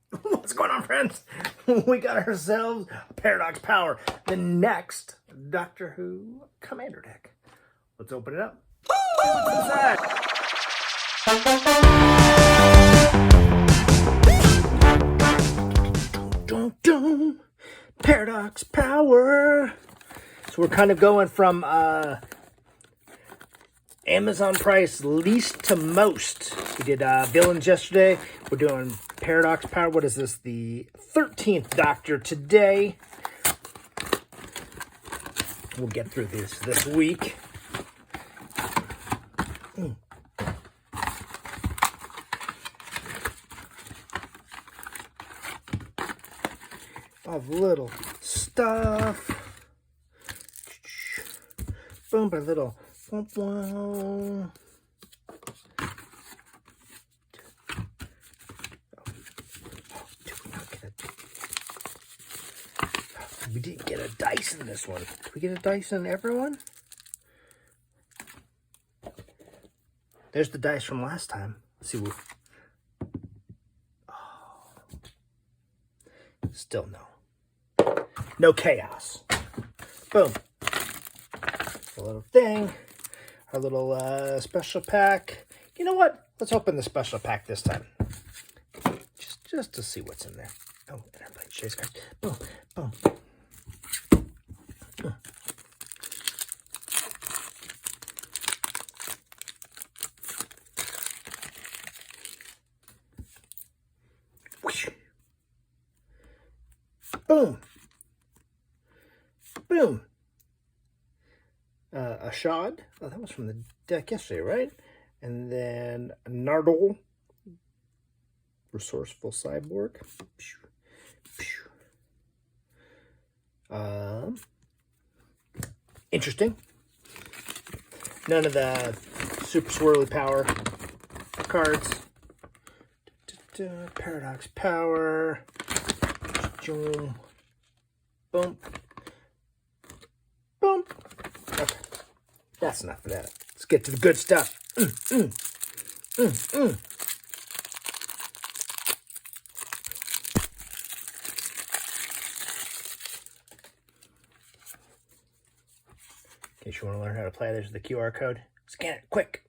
What's going on, friends? We got ourselves a Paradox Power, the next Doctor Who Commander deck. Let's open it up. What's inside? Dun, dun. Paradox Power. So we're kind of going from Amazon price least to most. We did villains yesterday. We're doing Paradox Power. What is this? The 13th Doctor today. We'll get through this week. Of little stuff. Boom, by little. Boom. We didn't get a dice in this one. Did we get a dice in everyone? There's the dice from last time. Let's see what. Oh. Still no. No chaos. Boom. A little thing. Our little special pack. You know what? Let's open the special pack this time. Just to see what's in there. Oh, Interplay Chase card. Boom. Boom. Boom. Boom. A Shod. Oh, that was from the deck yesterday, right? And then a Nardole. Resourceful Cyborg. Interesting. None of the super swirly power cards. Paradox Power. Boom. Boom. Boom. Okay. That's enough of that. Let's get to the good stuff. In case you want to learn how to play, there's the QR code. Scan it, quick.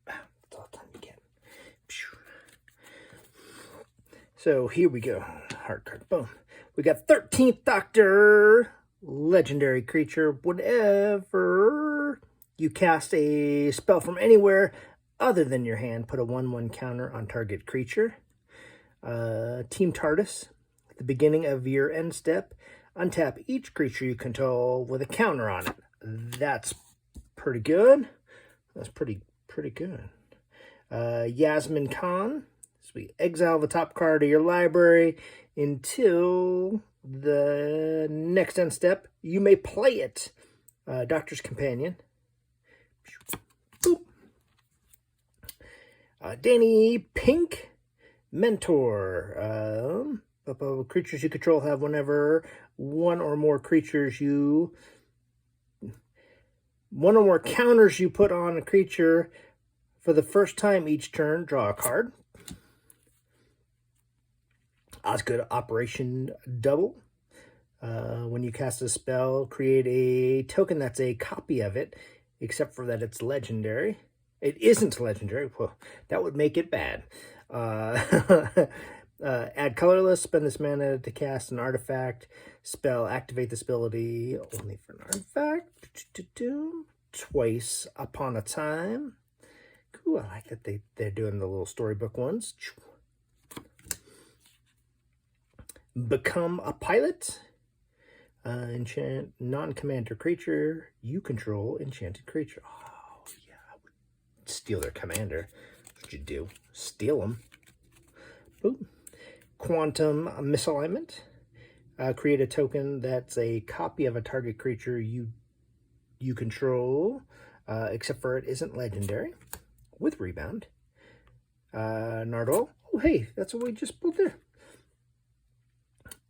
That's all the time you get. So here we go. Hard card. Boom. We got 13th Doctor. Legendary creature. Whenever you cast a spell from anywhere other than your hand, put a 1/1 counter on target creature. Team TARDIS. At the beginning of your end step, untap each creature you control with a counter on it. That's pretty good. That's pretty good. Yasmin Khan. So we exile the top card of your library until the next end step. You may play it. Doctor's Companion. Boop. Danny Pink. Mentor. Creatures you control have whenever one or more counters you put on a creature for the first time each turn, draw a card. Osgood Operation Double. When you cast a spell, create a token that's a copy of it, except for that it's legendary. It isn't legendary. Well, that would make it bad. Add colorless, spend this mana to cast an artifact spell, activate this ability only for an artifact. Twice upon a time. Cool, I like that they're doing the little storybook ones. Become a pilot. Enchant non-commander creature you control, enchanted creature. Oh, yeah, I would steal their commander. That's what you do. Steal them. Boom. Quantum Misalignment. Create a token that's a copy of a target creature you control, except for it isn't legendary, with rebound. Nardole. Oh, hey, that's what we just pulled there.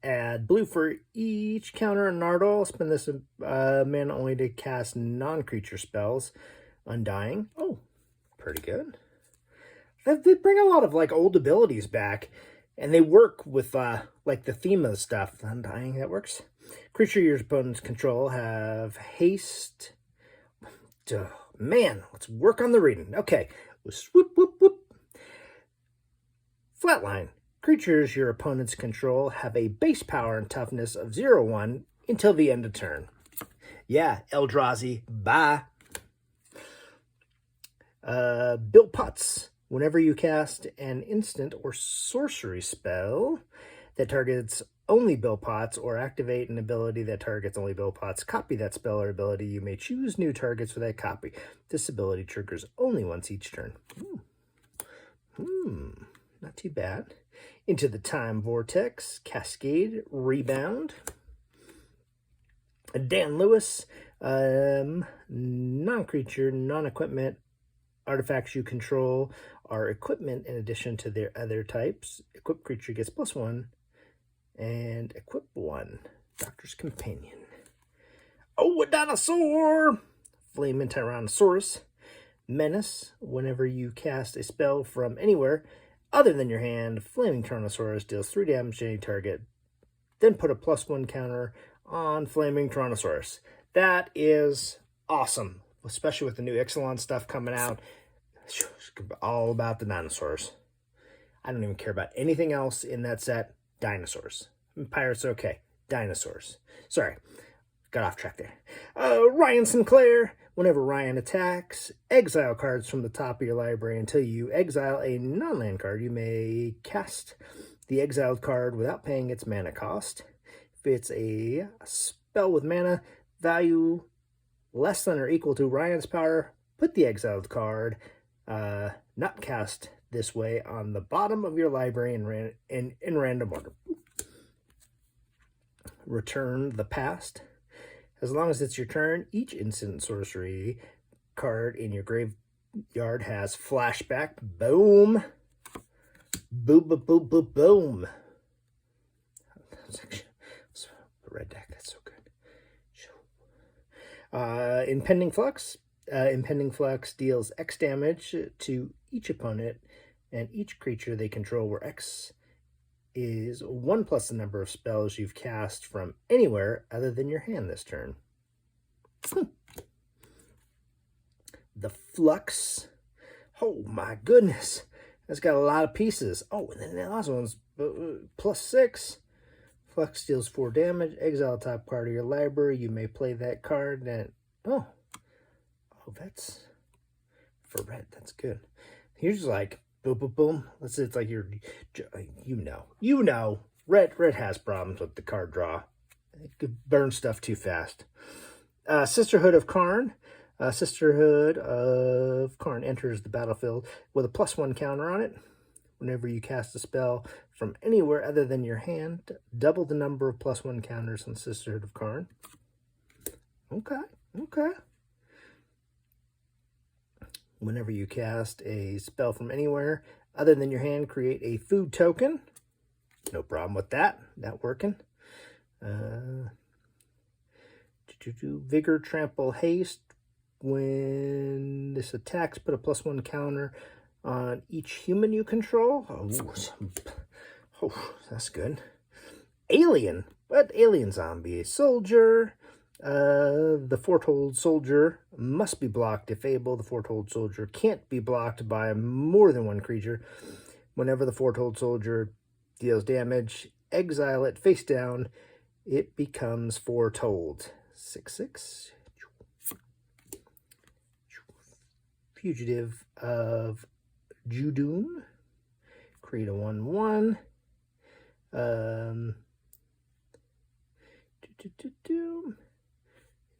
Add blue for each counter on Nardole. Spend this mana only to cast non-creature spells. Undying. Oh, pretty good. They bring a lot of like old abilities back, and they work with like the theme of the stuff. Undying, that works. Creature your opponents control have haste. Duh, man, let's work on the reading. Okay, swoop, whoop, whoop. Flatline. Creatures your opponents control have a base power and toughness of 0/1 until the end of turn. Yeah, Eldrazi, bye. Bill Putz. Whenever you cast an instant or sorcery spell that targets only Bill Potts or activate an ability that targets only Bill Potts, copy that spell or ability. You may choose new targets for that copy. This ability triggers only once each turn. Not too bad. Into the Time Vortex, Cascade, Rebound. Dan Lewis, non-creature, non-equipment, artifacts you control are equipment in addition to their other types. Equipped creature gets +1, and equip 1. Doctor's Companion. Oh, a dinosaur! Flaming Tyrannosaurus. Menace. Whenever you cast a spell from anywhere other than your hand, Flaming Tyrannosaurus deals 3 damage to any target. Then put a +1 counter on Flaming Tyrannosaurus. That is awesome, especially with the new Ixalan stuff coming out. It's all about the dinosaurs. I don't even care about anything else in that set. Dinosaurs. Pirates, okay. Dinosaurs. Sorry, got off track there. Ryan Sinclair. Whenever Ryan attacks, exile cards from the top of your library until you exile a non-land card. You may cast the exiled card without paying its mana cost. If it's a spell with mana value less than or equal to Ryan's power, put the exiled card, not cast this way, on the bottom of your library in random order. Return the Past. As long as it's your turn, each instant sorcery card in your graveyard has flashback. Boom. Boom, boom, boom, boom, boom. Red deck, that's so good. Impending Flux. Impending Flux deals X damage to each opponent and each creature they control, where X is 1 plus the number of spells you've cast from anywhere other than your hand this turn. The Flux. Oh my goodness. That's got a lot of pieces. Oh, and then the last one's +6. Flux deals 4 damage. Exile top card of your library. You may play that card. And oh, that's for red. That's good. Here's like boom, boom, boom. Let's say it's like you're, you know, red has problems with the card draw. It could burn stuff too fast. Sisterhood of Karn. Sisterhood of Karn enters the battlefield with a +1 counter on it. Whenever you cast a spell from anywhere other than your hand, double the number of +1 counters on Sisterhood of Karn. Okay. Whenever you cast a spell from anywhere other than your hand, create a food token. No problem with that. That working. Vigor, Trample, Haste. When this attacks, put a +1 counter on each human you control. Oh, that's good. Alien. What? Alien zombie. Soldier. The Foretold Soldier must be blocked if able. The Foretold Soldier can't be blocked by more than one creature. Whenever the Foretold Soldier deals damage, exile it face down. It becomes Foretold. 6/6. Fugitive of Judoon. Create a 1/1.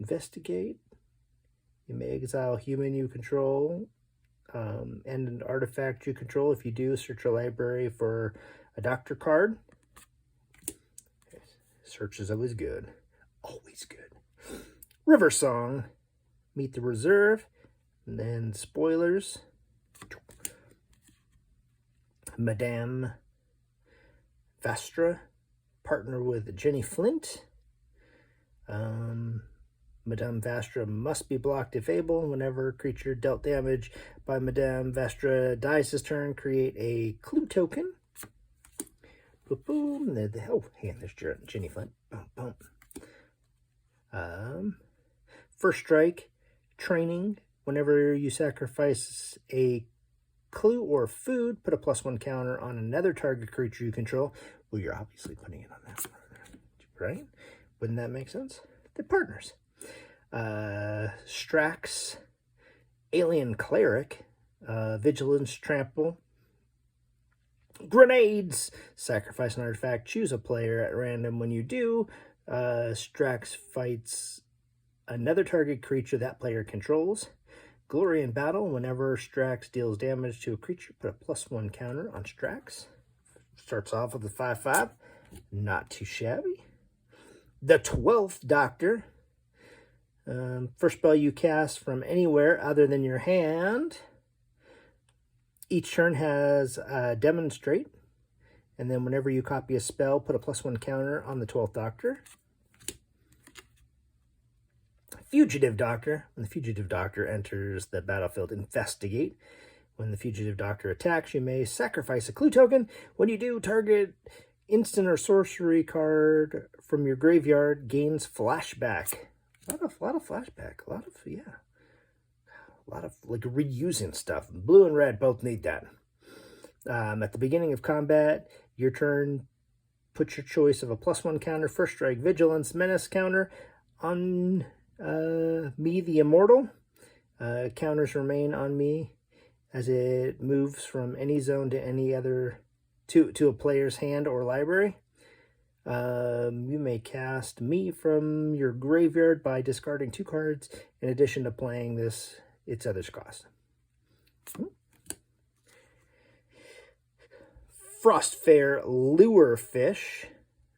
Investigate. You may exile human you control and an artifact you control. If you do, search your library for a doctor card. Search is always good. Always good. River Song. Meet the Reserve. And then spoilers. Madame Vastra. Partner with Jenny Flint. Madame Vastra must be blocked if able. Whenever a creature dealt damage by Madame Vastra dies this turn, create a clue token. Boom, boom. Oh, hey, there's Ginny Flint. Boom, boom. First strike, training. Whenever you sacrifice a clue or food, put a +1 counter on another target creature you control. Well, you're obviously putting it on that one, right? Wouldn't that make sense? They're partners. Strax, Alien Cleric, Vigilance, Trample, Grenades, sacrifice an artifact, choose a player at random. When you do, Strax fights another target creature that player controls. Glory in Battle, whenever Strax deals damage to a creature, put a +1 counter on Strax. Starts off with a 5/5, not too shabby. The 12th Doctor, first spell you cast from anywhere other than your hand. Each turn has Demonstrate, and then whenever you copy a spell, put a +1 counter on the 12th Doctor. Fugitive Doctor. When the Fugitive Doctor enters the battlefield, investigate. When the Fugitive Doctor attacks, you may sacrifice a clue token. When you do, target instant or sorcery card from your graveyard gains flashback. A lot of flashback. A lot of like reusing stuff. Blue and red both need that. At the beginning of combat, your turn, put your choice of a +1 counter, first strike, vigilance, menace counter on me, the Immortal. Counters remain on me as it moves from any zone to any other to a player's hand or library. You may cast me from your graveyard by discarding 2 cards in addition to playing its other cost. Frostfire Lurefish.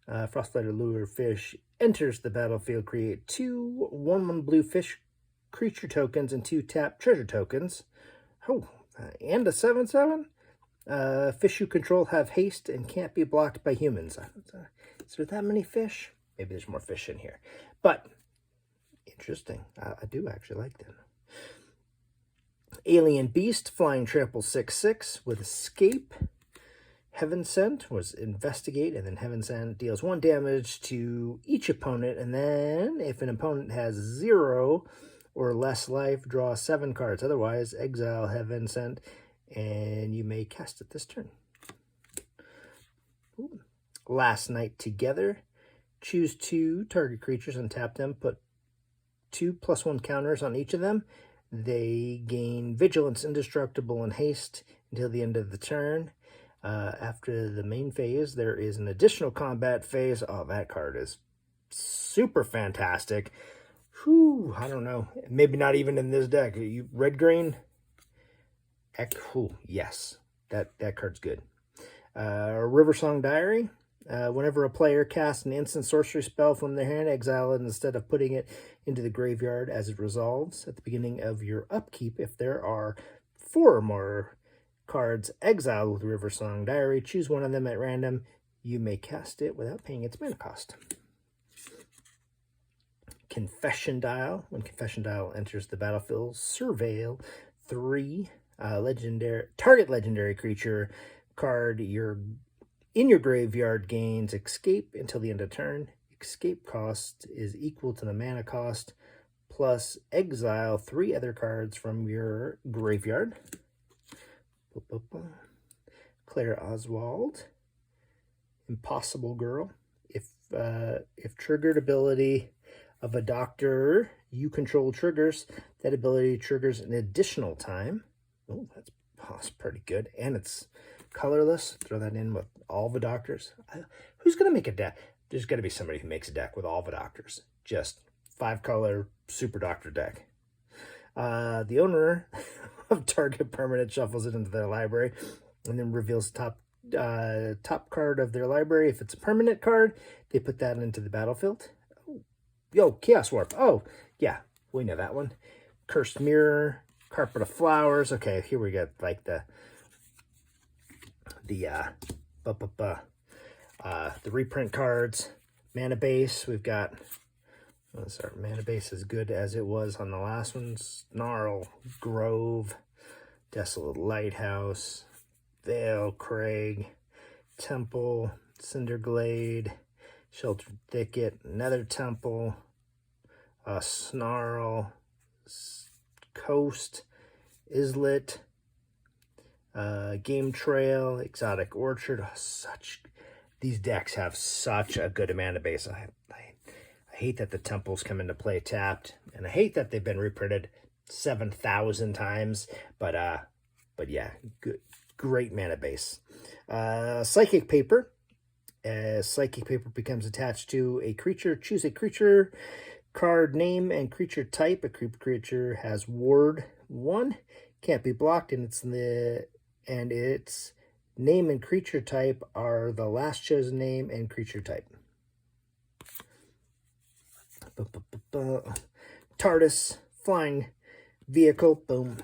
Frostfire Lurefish enters the battlefield. Create 2 1/1 blue fish creature tokens and 2 tap treasure tokens. Oh, and a 7/7. Fish you control have haste and can't be blocked by humans. Is there that many fish? Maybe there's more fish in here. But, interesting. I do actually like that. Alien Beast, flying trample 6/6 with escape. Heaven Sent was investigate, and then Heaven Sent deals 1 damage to each opponent, and then if an opponent has 0 or less life, draw 7 cards. Otherwise, exile Heaven Sent, and you may cast it this turn. Ooh. Last Night Together. Choose 2 target creatures and tap them. Put 2 +1 counters on each of them. They gain Vigilance, Indestructible, and Haste until the end of the turn. After the main phase, there is an additional combat phase. Oh, that card is super fantastic. Whew, I don't know. Maybe not even in this deck. You red-green? Yes. That card's good. Riversong Diary. Whenever a player casts an instant sorcery spell from their hand, exile it instead of putting it into the graveyard as it resolves. At the beginning of your upkeep, if there are 4 or more cards exiled with Riversong Diary, choose one of them at random. You may cast it without paying its mana cost. Confession Dial. When Confession Dial enters the battlefield, surveil 3 target legendary creature card in your graveyard gains escape until the end of turn. Escape cost is equal to the mana cost plus exile 3 other cards from your graveyard. Claire Oswald, Impossible Girl. If triggered ability of a doctor you control triggers, that ability triggers an additional time. Oh, that's pretty good. And it's colorless. Throw that in with all the doctors. Who's going to make a deck? There's got to be somebody who makes a deck with all the doctors. Just 5-color super doctor deck. The owner of target permanent shuffles it into their library and then reveals top card of their library. If it's a permanent card, they put that into the battlefield. Oh, yo, Chaos Warp. Oh, yeah, we know that one. Cursed Mirror, Carpet of Flowers. Okay, here we got like the reprint cards. Mana Base. We've got Let's our mana base as good as it was on the last one. Snarl, Grove, Desolate Lighthouse, Vale, Craig, Temple, Cinderglade, Sheltered Thicket, Nether Temple, Snarl, Coast, Islet, Game Trail, Exotic Orchard. These decks have such a good mana base. I hate that the temples come into play tapped, and I hate that they've been reprinted 7,000 times. But yeah, great mana base. Psychic Paper. As Psychic Paper becomes attached to a creature, choose a creature card name and creature type. A creature has Ward 1, can't be blocked, and its name and creature type are the last chosen name and creature type. TARDIS, flying vehicle, boom.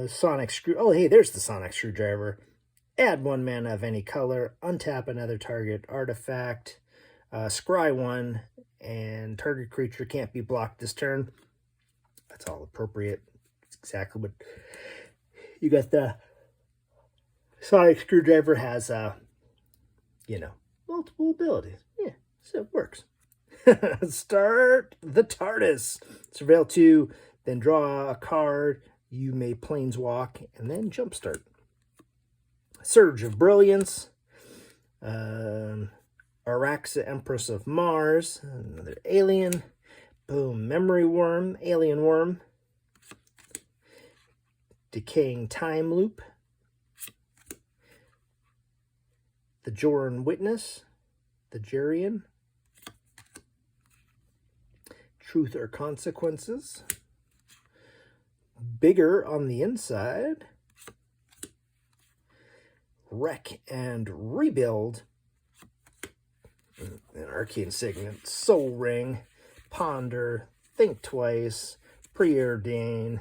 Sonic Screw. Oh, hey, there's the Sonic Screwdriver. Add 1 mana of any color, untap another target artifact, scry 1, and target creature can't be blocked this turn. That's all appropriate. It's exactly what you got. The Sonic Screwdriver has, multiple abilities. Yeah, so it works. Start the TARDIS. Surveil 2, then draw a card. You may planeswalk and then jumpstart. Surge of Brilliance. Araxa, Empress of Mars. Another alien. Boom. Memory Worm. Alien Worm. Decaying Time Loop. The Joran Witness. The Jerian. Truth or Consequences. Bigger on the inside. Wreck and Rebuild. An Arcane Signet. Soul Ring. Ponder. Think Twice. Preordain.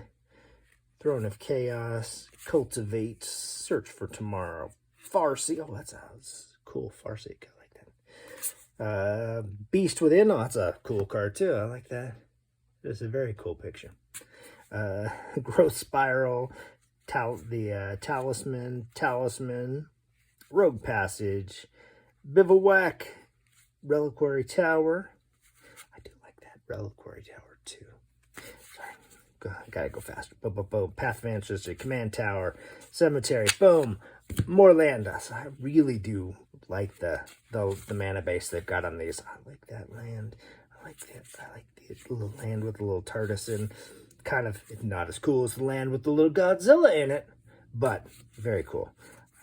Throne of Chaos. Cultivate. Search for Tomorrow. Farseek. Oh, that's a cool Farseek. I like that. Beast Within. Oh, that's a cool card too. I like that. It's a very cool picture. Growth Spiral. Talisman, Rogue Passage, Bivouac, Reliquary Tower. I do like that Reliquary Tower too. Sorry, gotta go faster. Boom. Path of Ancestry, Command Tower, Cemetery. Boom, more land. I really do like the mana base they've got on these. I like that land. I like the little land with the little TARDIS in. Kind of not as cool as the land with the little Godzilla in it, but very cool.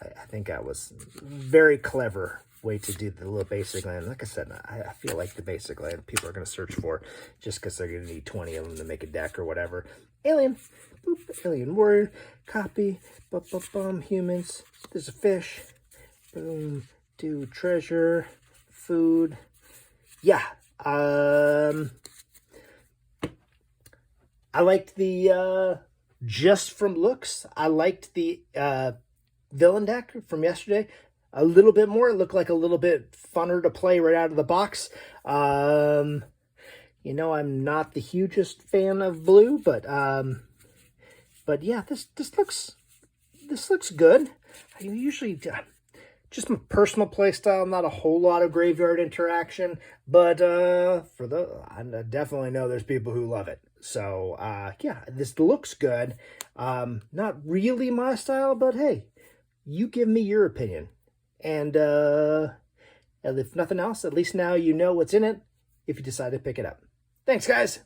I think that was very clever way to do the little basic land. Like I said, I feel like the basic land people are going to search for just because they're going to need 20 of them to make a deck or whatever. Alien, boop, Alien Warrior, copy, humans. There's a fish. Boom, do treasure, food. Yeah. I liked the, just from looks, I liked the villain deck from yesterday a little bit more. It looked like a little bit funner to play right out of the box. I'm not the hugest fan of blue, but yeah, this looks good. I usually, just my personal play style, not a whole lot of graveyard interaction, but I definitely know there's people who love it. So, yeah, this looks good. Not really my style, but hey, you give me your opinion. And if nothing else, at least now you know what's in it if you decide to pick it up. Thanks, guys.